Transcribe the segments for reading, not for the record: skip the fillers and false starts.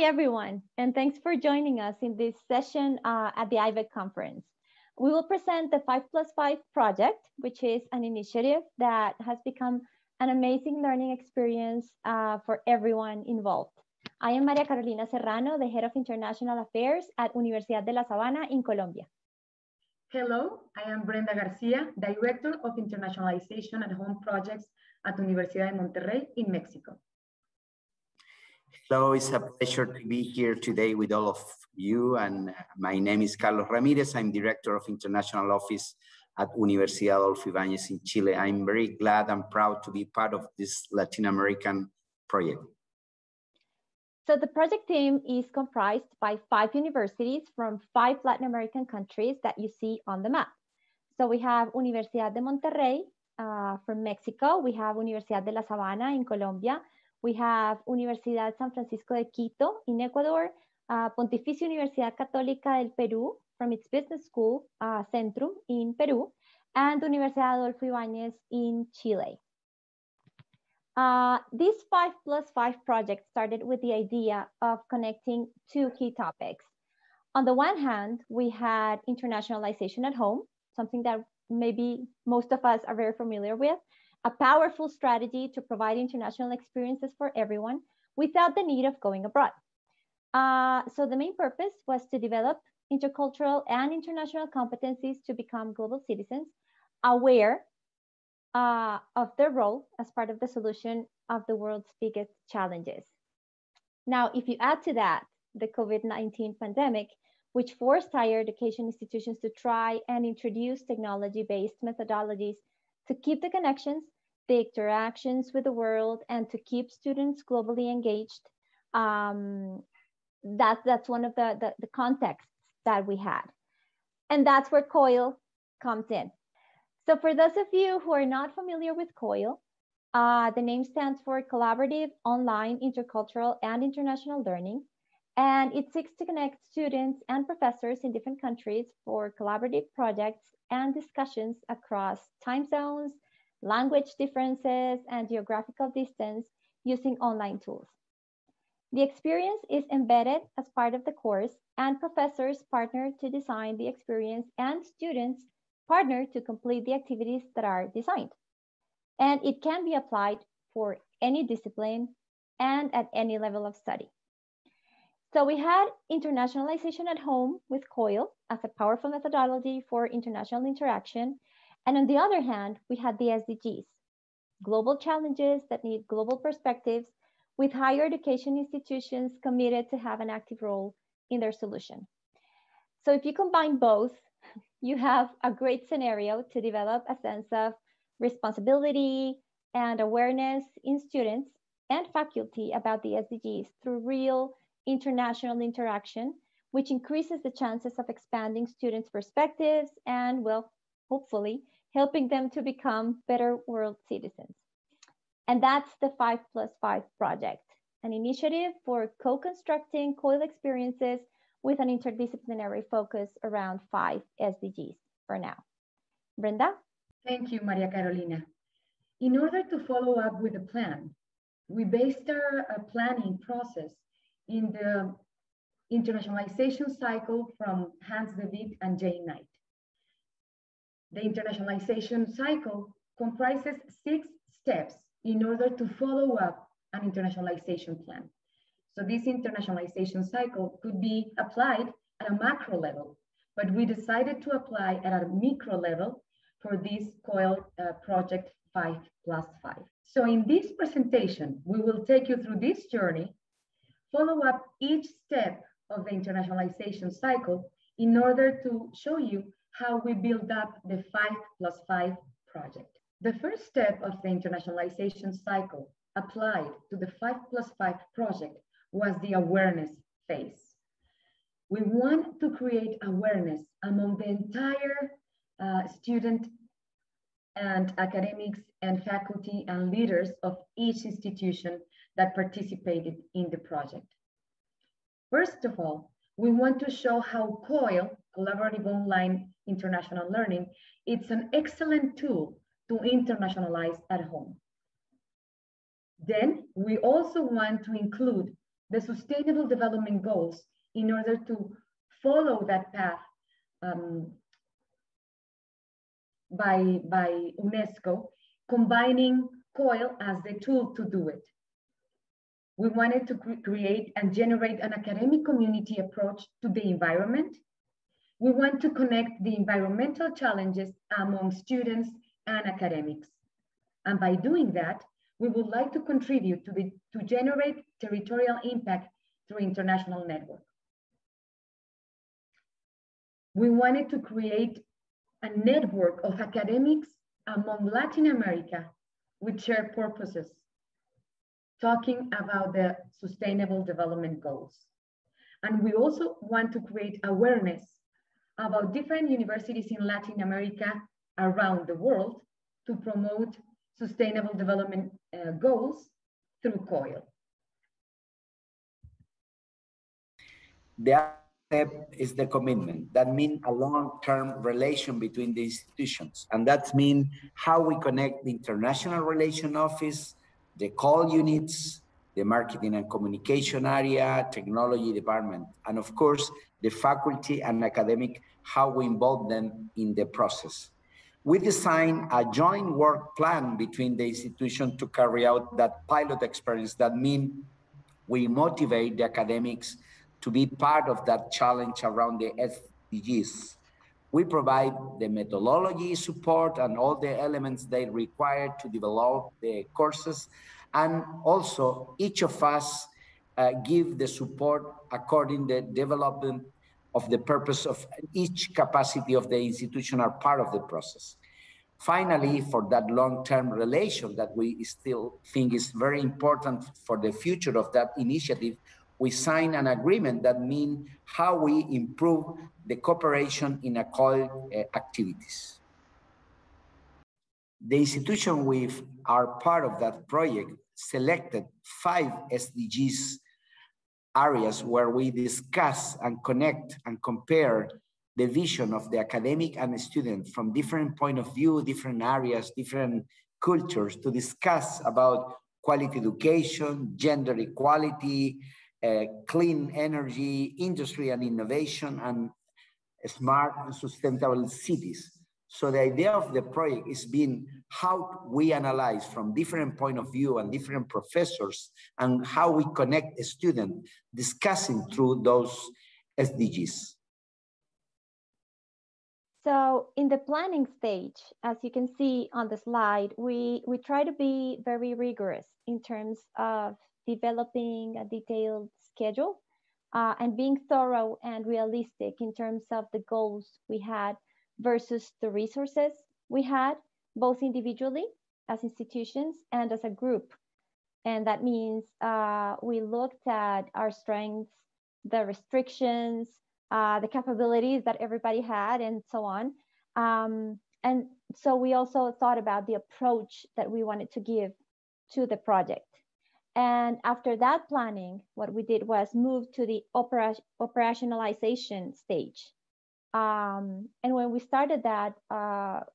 everyone, and thanks for joining us in this session at the IVEC conference. We will present the 5+5 project, which is an initiative that has become an amazing learning experience for everyone involved. I am María Carolina Serrano, the Head of International Affairs at Universidad de La Sabana in Colombia. Hello, I am Brenda Garcia, Director of Internationalization at Home Projects at Universidad de Monterrey in Mexico. Hello, it's a pleasure to be here today with all of you. And my name is Carlos Ramirez. I'm Director of International Office at Universidad Adolfo Ibáñez in Chile. I'm very glad and proud to be part of this Latin American project. So the project team is comprised by 5 universities from 5 Latin American countries that you see on the map. So we have Universidad de Monterrey from Mexico. We have Universidad de La Sabana in Colombia. We have Universidad San Francisco de Quito in Ecuador, Pontificia Universidad Católica del Perú from its business school, Centrum in Peru, and Universidad Adolfo Ibáñez in Chile. This 5+5 project started with the idea of connecting 2 key topics. On the one hand, we had internationalization at home, something that maybe most of us are very familiar with, a powerful strategy to provide international experiences for everyone without the need of going abroad. So the main purpose was to develop intercultural and international competencies to become global citizens, aware of their role as part of the solution of the world's biggest challenges. Now, if you add to that the COVID-19 pandemic, which forced higher education institutions to try and introduce technology-based methodologies to keep the connections, the interactions with the world, and to keep students globally engaged, that's one of the contexts that we had. And that's where COIL comes in. So for those of you who are not familiar with COIL, the name stands for Collaborative Online Intercultural and International Learning, and it seeks to connect students and professors in different countries for collaborative projects and discussions across time zones, language differences, and geographical distance using online tools. The experience is embedded as part of the course, and professors partner to design the experience, and students partner to complete the activities that are designed. And it can be applied for any discipline and at any level of study. So we had internationalization at home with COIL as a powerful methodology for international interaction. And on the other hand, we had the SDGs, global challenges that need global perspectives, with higher education institutions committed to have an active role in their solution. So if you combine both, you have a great scenario to develop a sense of responsibility and awareness in students and faculty about the SDGs through real international interaction, which increases the chances of expanding students' perspectives and, well, hopefully, helping them to become better world citizens. And that's the 5+5 project, an initiative for co-constructing COIL experiences with an interdisciplinary focus around 5 SDGs for now. Brenda? Thank you, Maria Carolina. In order to follow up with the plan, we based our planning process in the internationalization cycle from Hans De Wit and Jane Knight. The internationalization cycle comprises 6 steps in order to follow up an internationalization plan. So this internationalization cycle could be applied at a macro level, but we decided to apply at a micro level for this COIL project 5+5. So in this presentation, we will take you through this journey, follow up each step of the internationalization cycle in order to show you how we build up the 5+5 project. The first step of the internationalization cycle applied to the 5+5 project was the awareness phase. We want to create awareness among the entire student and academics and faculty and leaders of each institution that participated in the project. First of all, we want to show how COIL, Collaborative Online International Learning, it's an excellent tool to internationalize at home. Then we also want to include the Sustainable Development Goals in order to follow that path by UNESCO, combining COIL as the tool to do it. We wanted to create and generate an academic community approach to the environment. We want to connect the environmental challenges among students and academics. And by doing that, we would like to contribute to generate territorial impact through international network. We wanted to create a network of academics among Latin America with shared purposes, talking about the Sustainable Development Goals. And we also want to create awareness about different universities in Latin America around the world to promote Sustainable Development Goals through COIL. The other step is the commitment. That means a long-term relation between the institutions. And that means how we connect the International Relations Office, the call units, the marketing and communication area, technology department, and of course, the faculty and academic, how we involve them in the process. We designed a joint work plan between the institution to carry out that pilot experience. That means we motivate the academics to be part of that challenge around the SDGs. We provide the methodology support and all the elements they require to develop the courses. And also each of us give the support according to the development of the purpose of each capacity of the institution are part of the process. Finally, for that long-term relation that we still think is very important for the future of that initiative, we sign an agreement that means how we improve the cooperation in COIL activities. The institution we are part of that project selected 5 SDGs areas where we discuss and connect and compare the vision of the academic and the student from different point of view, different areas, different cultures to discuss about quality education, gender equality, clean energy, industry and innovation, and smart and sustainable cities. So the idea of the project is being how we analyze from different point of view and different professors and how we connect a student discussing through those SDGs. So in the planning stage, as you can see on the slide, we try to be very rigorous in terms of developing a detailed schedule and being thorough and realistic in terms of the goals we had versus the resources we had, both individually as institutions and as a group. And that means we looked at our strengths, the restrictions, the capabilities that everybody had, and so on. And so we also thought about the approach that we wanted to give to the project. And after that planning, what we did was move to the operationalization stage. And when we started that, trying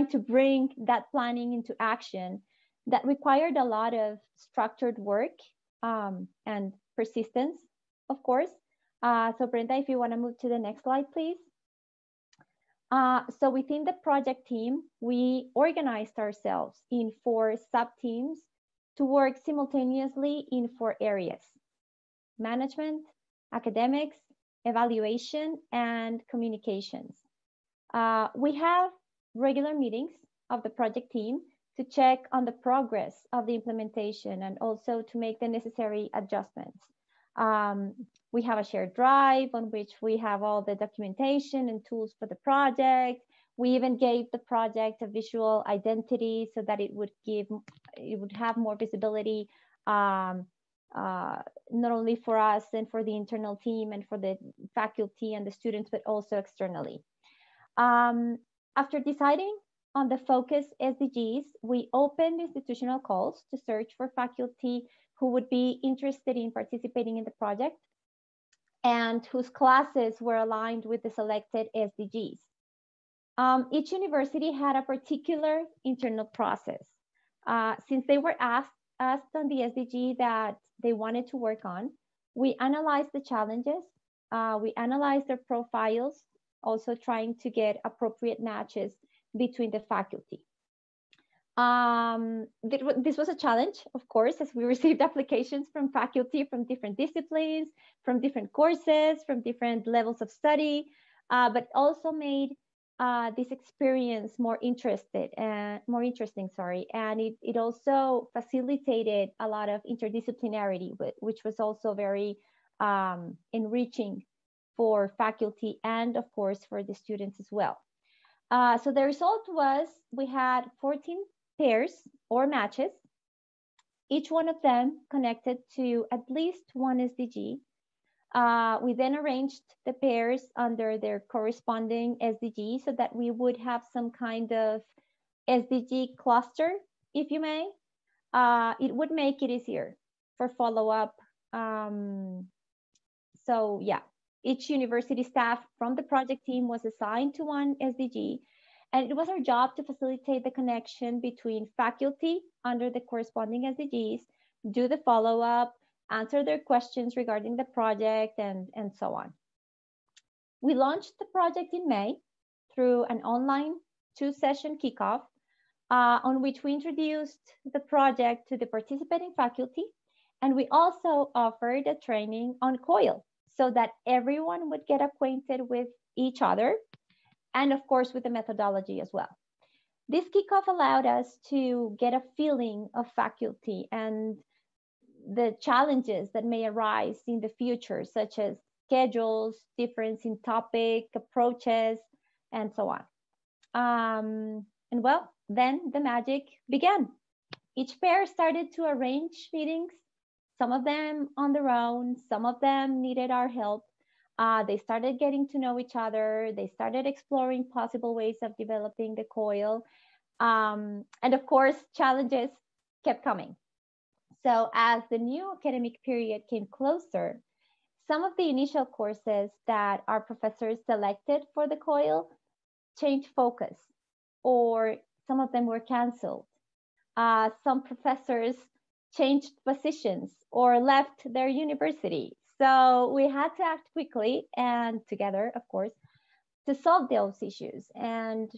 to bring that planning into action, that required a lot of structured work and persistence, of course. So Brenda, if you want to move to the next slide, please. So within the project team, we organized ourselves in 4 sub-teams to work simultaneously in 4 areas: management, academics, evaluation, and communications. We have regular meetings of the project team to check on the progress of the implementation and also to make the necessary adjustments. We have a shared drive on which we have all the documentation and tools for the project. We even gave the project a visual identity so that it would have more visibility, not only for us and for the internal team and for the faculty and the students, but also externally. After deciding on the focus SDGs, we opened institutional calls to search for faculty who would be interested in participating in the project and whose classes were aligned with the selected SDGs. Each university had a particular internal process. Since they were asked asked on the SDG that they wanted to work on. We analyzed the challenges. We analyzed their profiles, also trying to get appropriate matches between the faculty. This was a challenge, of course, as we received applications from faculty from different disciplines, from different courses, from different levels of study, but also made this experience more interesting, and it also facilitated a lot of interdisciplinarity, which was also very enriching for faculty and, of course, for the students as well. So the result was we had 14 pairs or matches, each one of them connected to at least one SDG. We then arranged the pairs under their corresponding SDG so that we would have some kind of SDG cluster, if you may. It would make it easier for follow-up. So yeah, each university staff from the project team was assigned to one SDG, and it was our job to facilitate the connection between faculty under the corresponding SDGs, do the follow-up, answer their questions regarding the project, and so on. We launched the project in May through an online 2-session kickoff on which we introduced the project to the participating faculty, and we also offered a training on COIL so that everyone would get acquainted with each other and, of course, with the methodology as well. This kickoff allowed us to get a feeling of faculty and the challenges that may arise in the future, such as schedules, difference in topic, approaches, and so on. And well, then the magic began. Each pair started to arrange meetings, some of them on their own, some of them needed our help. They started getting to know each other. They started exploring possible ways of developing the COIL. And of course, challenges kept coming. So as the new academic period came closer, some of the initial courses that our professors selected for the COIL changed focus, or some of them were canceled. Some professors changed positions or left their university. So we had to act quickly and together, of course, to solve those issues. And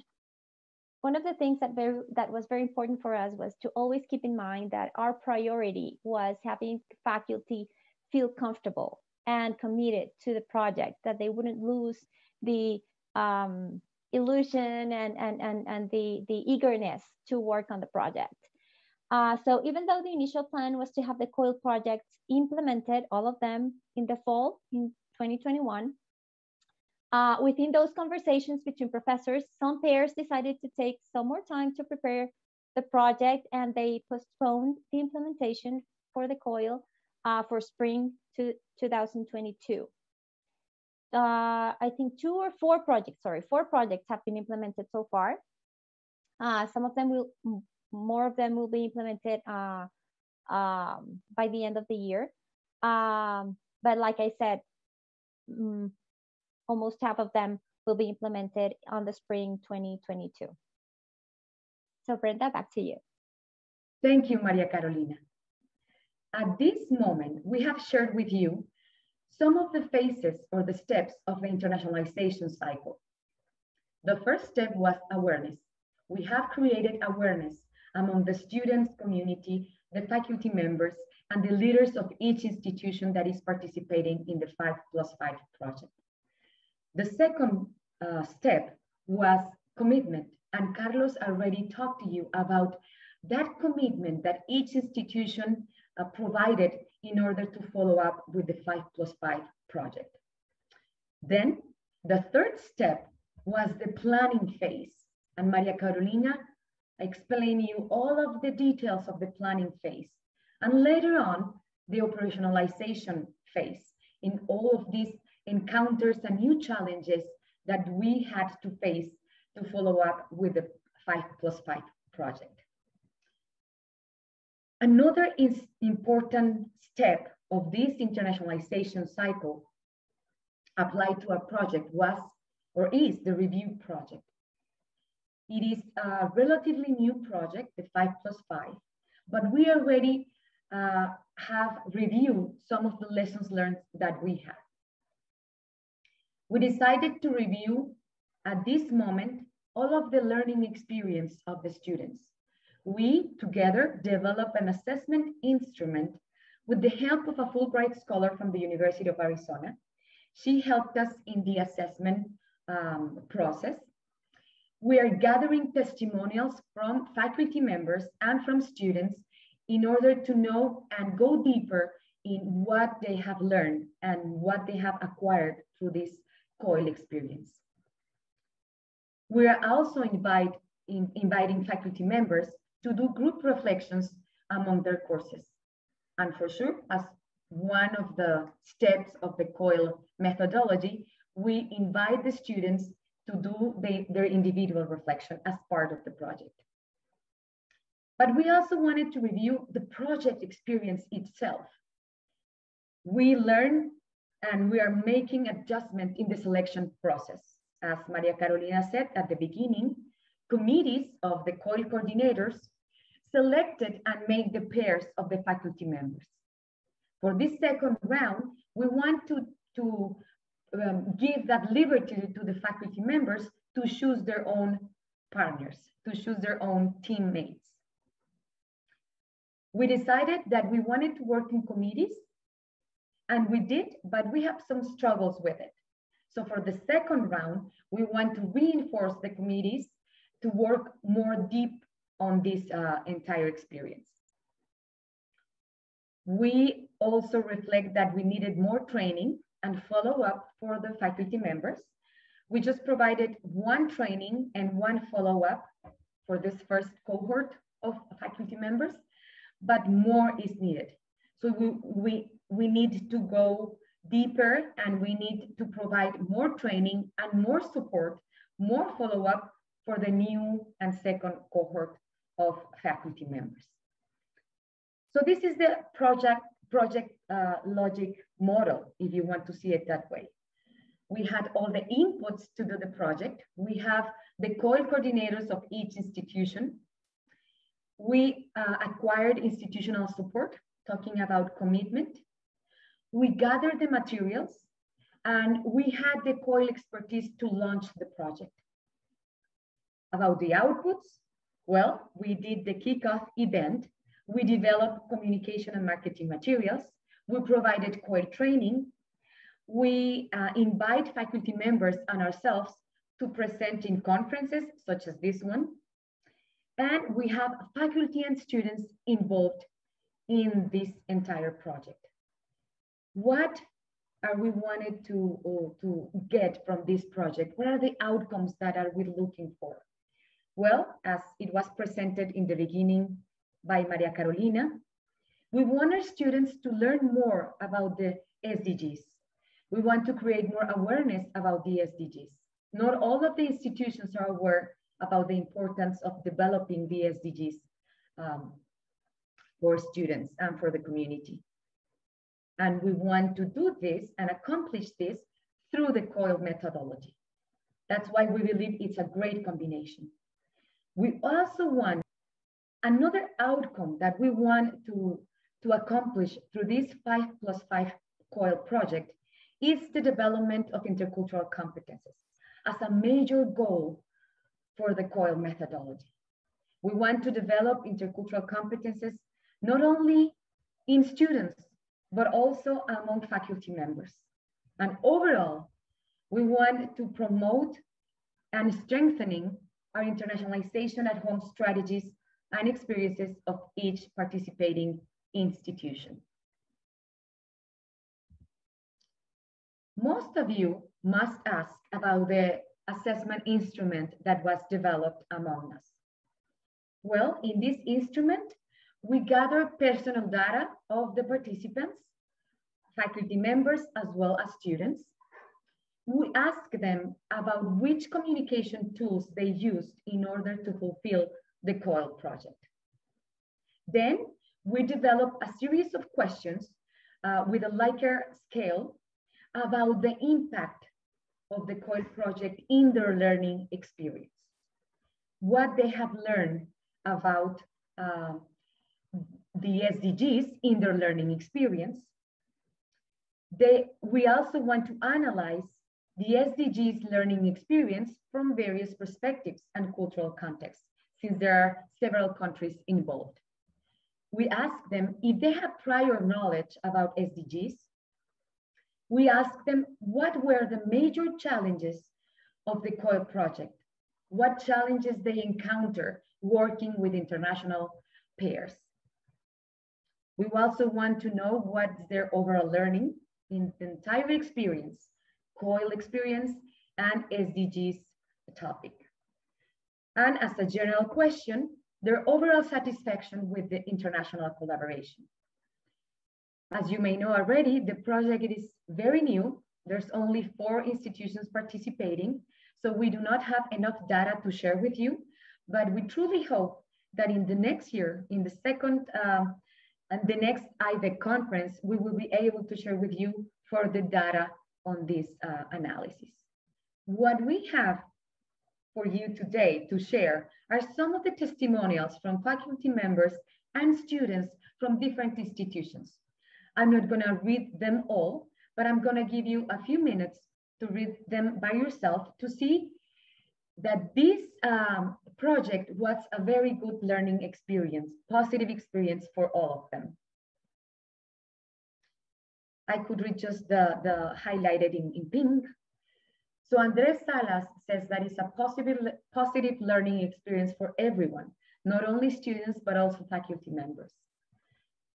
one of the things that was very important for us was to always keep in mind that our priority was having faculty feel comfortable and committed to the project, that they wouldn't lose the illusion and the eagerness to work on the project. So even though the initial plan was to have the COIL projects implemented, all of them in the fall in 2021, within those conversations between professors, some pairs decided to take some more time to prepare the project, and they postponed the implementation for the COIL for spring to 2022. I think four projects have been implemented so far. Some of them more of them will be implemented by the end of the year. But like I said, almost half of them will be implemented on the spring 2022. So Brenda, back to you. Thank you, Maria Carolina. At this moment, we have shared with you some of the phases or the steps of the internationalization cycle. The first step was awareness. We have created awareness among the students community, the faculty members, and the leaders of each institution that is participating in the 5+5 project. The second step was commitment, and Carlos already talked to you about that commitment that each institution provided in order to follow up with the 5+5 project. Then the third step was the planning phase, and Maria Carolina explained you all of the details of the planning phase, and later on the operationalization phase in all of these encounters and new challenges that we had to face to follow up with the 5+5 project. Another important step of this internationalization cycle applied to our project was, or is, the review project. It is a relatively new project, the 5+5, but we already have reviewed some of the lessons learned that we have. We decided to review at this moment all of the learning experience of the students. We together developed an assessment instrument with the help of a Fulbright scholar from the University of Arizona. She helped us in the assessment process. We are gathering testimonials from faculty members and from students in order to know and go deeper in what they have learned and what they have acquired through this COIL experience. We are also inviting faculty members to do group reflections among their courses. And for sure, as one of the steps of the COIL methodology, we invite the students to do their individual reflection as part of the project. But we also wanted to review the project experience itself. We learn and we are making adjustment in the selection process. As Maria Carolina said at the beginning, committees of the COIL coordinators selected and made the pairs of the faculty members. For this second round, we want to give that liberty to the faculty members to choose their own partners, to choose their own teammates. We decided that we wanted to work in committees, and we did, but we have some struggles with it. So for the second round, we want to reinforce the committees to work more deep on this entire experience. We also reflect that we needed more training and follow-up for the faculty members. We just provided one training and one follow-up for this first cohort of faculty members, but more is needed. So we need to go deeper, and we need to provide more training and more support, more follow-up for the new and second cohort of faculty members. So this is the project logic model, if you want to see it that way. We had all the inputs to do the project. We have the COIL coordinators of each institution. We acquired institutional support, talking about commitment. We gathered the materials, and we had the COIL expertise to launch the project. About the outputs, well, we did the kickoff event. We developed communication and marketing materials. We provided COIL training. We invite faculty members and ourselves to present in conferences such as this one. And we have faculty and students involved in this entire project. What are we wanted to get from this project? What are the outcomes that are we looking for? Well, as it was presented in the beginning by Maria Carolina, we want our students to learn more about the SDGs. We want to create more awareness about the SDGs. Not all of the institutions are aware about the importance of developing the SDGs for students and for the community. And we want to do this and accomplish this through the COIL methodology. That's why we believe it's a great combination. We also want another outcome that we want to accomplish through this 5+5 COIL project is the development of intercultural competences as a major goal for the COIL methodology. We want to develop intercultural competences not only in students, but also among faculty members. And overall, we want to promote and strengthening our internationalization at home strategies and experiences of each participating institution. Most of you must ask about the assessment instrument that was developed among us. Well, in this instrument, we gather personal data of the participants, faculty members, as well as students. We ask them about which communication tools they used in order to fulfill the COIL project. Then we develop a series of questions with a Likert scale about the impact of the COIL project in their learning experience. What they have learned about the SDGs in their learning experience. We also want to analyze the SDGs learning experience from various perspectives and cultural contexts, since there are several countries involved. We ask them if they have prior knowledge about SDGs. We ask them what were the major challenges of the COIL project, what challenges they encounter working with international peers. We also want to know what's their overall learning in the entire experience, COIL experience and SDGs topic. And as a general question, their overall satisfaction with the international collaboration. As you may know already, the project is very new. There's only 4 institutions participating, so we do not have enough data to share with you, but we truly hope that in the next year, in the second and the next IVEC conference, we will be able to share with you further data on this analysis. What we have for you today to share are some of the testimonials from faculty members and students from different institutions. I'm not gonna read them all, but I'm gonna give you a few minutes to read them by yourself to see that this project was a very good learning experience, positive experience for all of them. I could read just the highlighted in pink. So Andres Salas says that it's a positive learning experience for everyone, not only students, but also faculty members.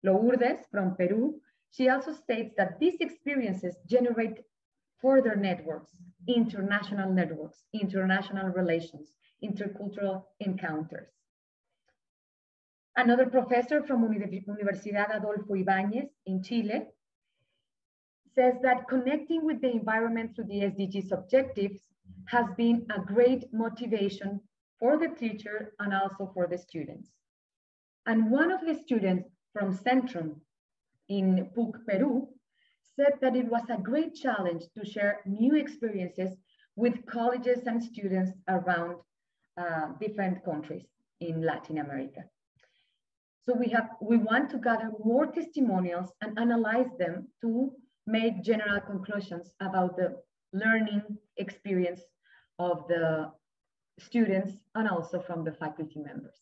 Lourdes from Peru, she also states that these experiences generate further networks, international relations, intercultural encounters. Another professor from Universidad Adolfo Ibáñez in Chile says that connecting with the environment through the SDGs objectives has been a great motivation for the teacher and also for the students. And one of the students from Centrum in PUC, Peru, said that it was a great challenge to share new experiences with colleges and students around different countries in Latin America. So we want to gather more testimonials and analyze them to make general conclusions about the learning experience of the students and also from the faculty members.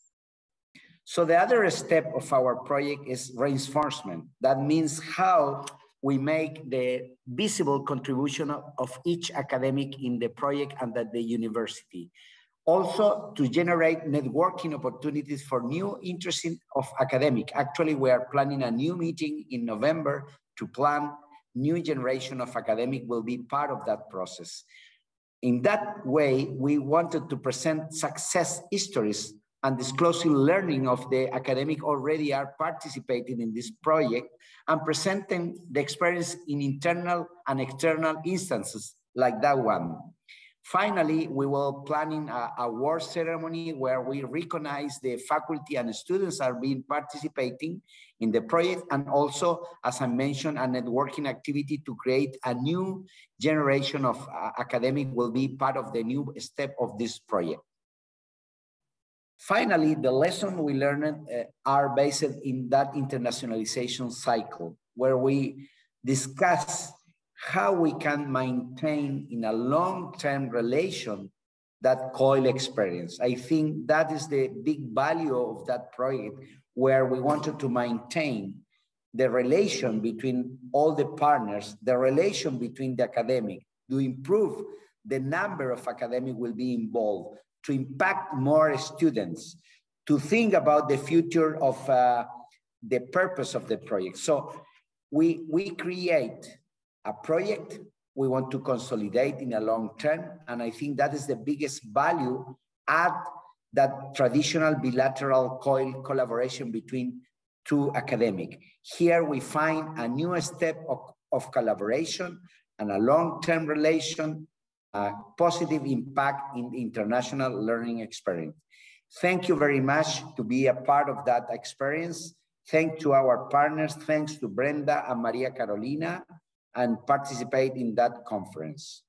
So the other step of our project is reinforcement. That means how we make the visible contribution of each academic in the project and at the university. Also to generate networking opportunities for new interests of academic. Actually, we are planning a new meeting in November to plan new generation of academic will be part of that process. In that way, we wanted to present success histories and disclosing learning of the academic already are participating in this project and presenting the experience in internal and external instances like that one. Finally, we will planning a award ceremony where we recognize the faculty and students are being participating in the project, and also, as I mentioned, a networking activity to create a new generation of academic will be part of the new step of this project. Finally, the lessons we learned are based in that internationalization cycle, where we discuss how we can maintain in a long-term relation that COIL experience. I think that is the big value of that project, where we wanted to maintain the relation between all the partners, the relation between the academic, to improve the number of academics will be involved, to impact more students, to think about the future of the purpose of the project. So we create a project we want to consolidate in a long term, and I think that is the biggest value at that traditional bilateral COIL collaboration between two academics. Here we find a new step of collaboration and a long-term relation, positive impact in the international learning experience. Thank you very much to be a part of that experience. Thanks to our partners, thanks to Brenda and Maria Carolina, and participate in that conference.